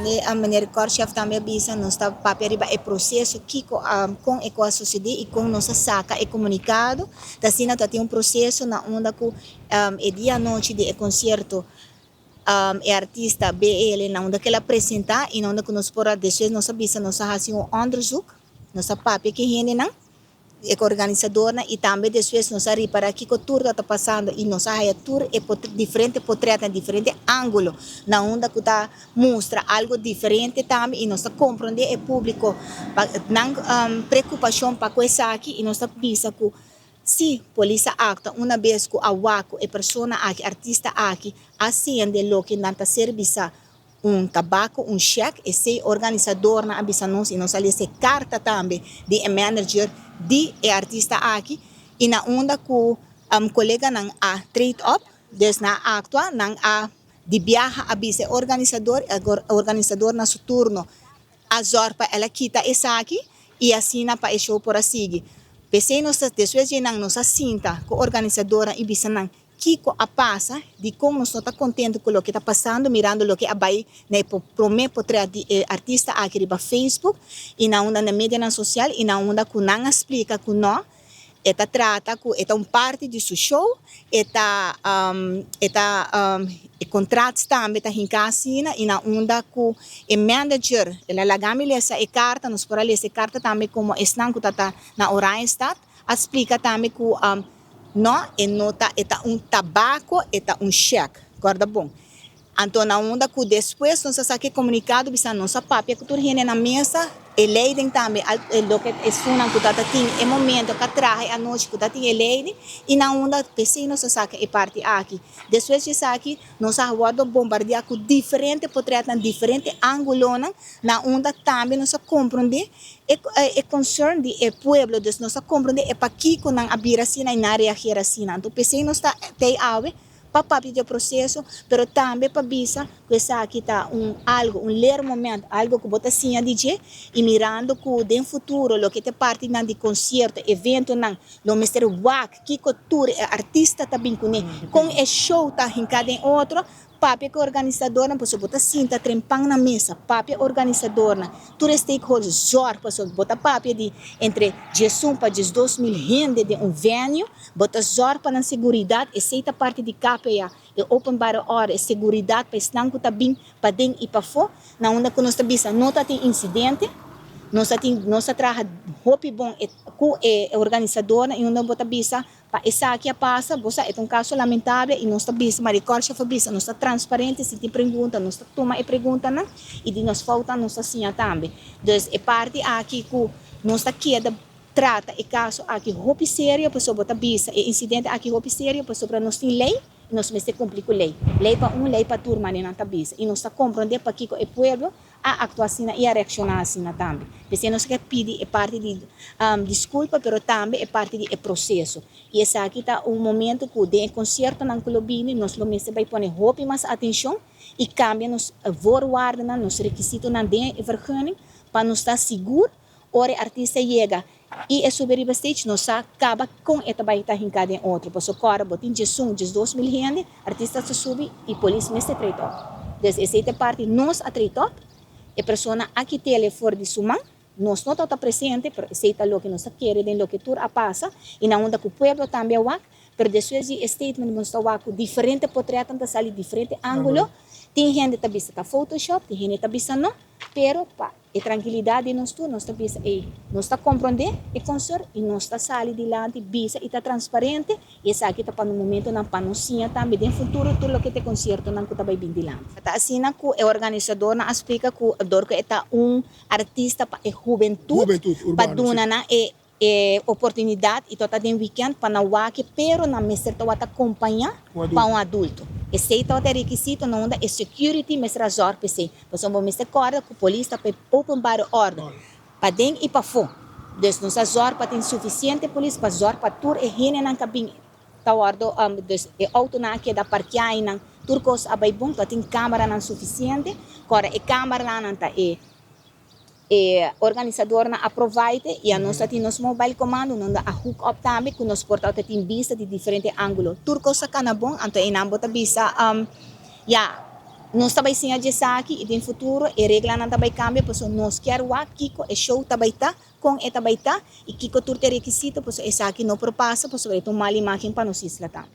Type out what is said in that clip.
também a maneira que o chefe também avisa, nós está papel riba é processo que com a coisa suceder e com nossa saca é comunicado, da cena tem um processo na onda que é dia noite de concerto é artista BL na onda que ela apresenta e na onda que nós por depois nós avisa nós faz um onderzoek, nós papel que rende não é organizador e também depois nós repara que o tour está passando e nós a tour é diferente portrait diferente ângulo na onda que está mostra algo diferente também e nós compreender o público não preocupação para coisa aqui e nós pensa que se polícia acta uma vez que a waco é pessoa aqui artista aqui acende lo que nanta serviço tabaco, cheque, e se organizador na avisa nós e nós ali se carta também de manager de artista aqui e na onda que colega não a trade up, des na actua não a de viaja avisa organizador na seu turno a zorpa ela quita essa aqui e assina para o show por assim. Pensei nós depois de nós assinta com organizadora e bisa não que a passa de como nós está contente com o que está passando, mirando o que vai na primeira portrait de artista aqui no Facebook e na onda na mídia social e na onda que não explica que não esta trata que é parte de seu show esta contratos também está em casina e na onda que o manager ela lagami essa carta nos por ali essa carta também como estão que está na Oranjestad explica também que não é nota é tabaco é cheque guarda bom então na onda que depois nós saque comunicado bisa nossa papel que tu rene na mesa e leiden também o que é sunan que tata tem é momento que traje a noite que tata tem leiden e na onda pensei nós saque e parte aqui depois de saque nós aguardo bombardear com diferente portrait na diferente ângulo na onda também nós compreender é concern de pueblo des nós compreender é para que com a biracina e na reagir assim então pensei nós tá tem ave para pedir o processo, mas também para bisa que essa aqui está algo ler momento, algo que bota assim a DJ e mirando que no futuro o que te parte na de concerto, evento não, o Mr. Wack, que tour artista tá bem com o show tá em cada outro papi que organizador na pessoa bota cinta trempang na mesa papi organizador na tour stakeholders zor pessoa bota papi de entre 10 para 12 mil gente de venue bota zor para a segurança e seita parte de KPA e open bar hora e segurança para estar que tá bem para dentro e para fora na onda que nós tabisa nota tem incidente nós trabalha hopi bom com a organizadora e onde bota bisa para essa aqui passa você é caso lamentável e nós está bisa mas recorte foi bisa nós está transparente se tem pergunta nós está toma e pergunta não e de nós falta nós assim também então é parte aqui que nós está queda trata e caso aqui hopi sério pessoa bota bisa e incidente aqui hopi sério pessoa para nós tem lei nós me se cumprir com lei para lei para turma nem na bisa e nós está compreender para que o povo a actuação e a reaccionar assim também. Porque nós quer pedir é parte de desculpa, mas também é parte do processo. E essa aqui está momento que de concerto na Colobini, nós lo mesmo vai pôr roupa mais atenção e cambia nos voorwaarden, nos requisitos na de vergunning, para nos estar seguro, ora artista chega e subir stage nós acaba com esta baita em cada outro. Por isso, agora, botin 12 mil gente, artista se sube e polícia me se treitou. Então, essa é parte nós a treitou. A pessoa aqui tele fora de sua mão, nós não estamos presentes, mas aceita o que nós queremos, o que tudo passa, e na onda que o povo também vai, mas depois de statement nós estamos com diferente portrait, então sai diferente ângulo, tem gente que está Photoshop, tem gente que está não, pero a tranquilidade nós estamos nós está compreender e concert e nós está sair de lá de bisa e está transparente e essa aqui está para no momento na panocinha também no futuro tudo o que te concerto não que está bem de lá tá assim na que o organizador na explica que dor que está artista para a juventude para dona na oportunidade e toda den weekend para não wake pero na mestre tá acompanhar para adulto esse tá o requisito não é security mestre razor PC você vamos mestre corda que polícia para open bar order para den e para fora des nos azor para ter suficiente polícia para azor para tur e rene na cabine tá ordo des e auto na que da parquear na turcos abai bom para ter câmera não suficiente corda e câmera lá não tá organizador na aproveita e a nós temos mobile comando não a hook up também que nós porta tem vista de diferente ângulo turco sacana bom então em ambos vista nós também sim a aqui e no futuro e regla não também cambia, pois nós quer o Kiko e show também tá com e também tá e Kiko tur te requisito, pois essa aqui não propassa, pois sobre tu mali makin para nós isla tá.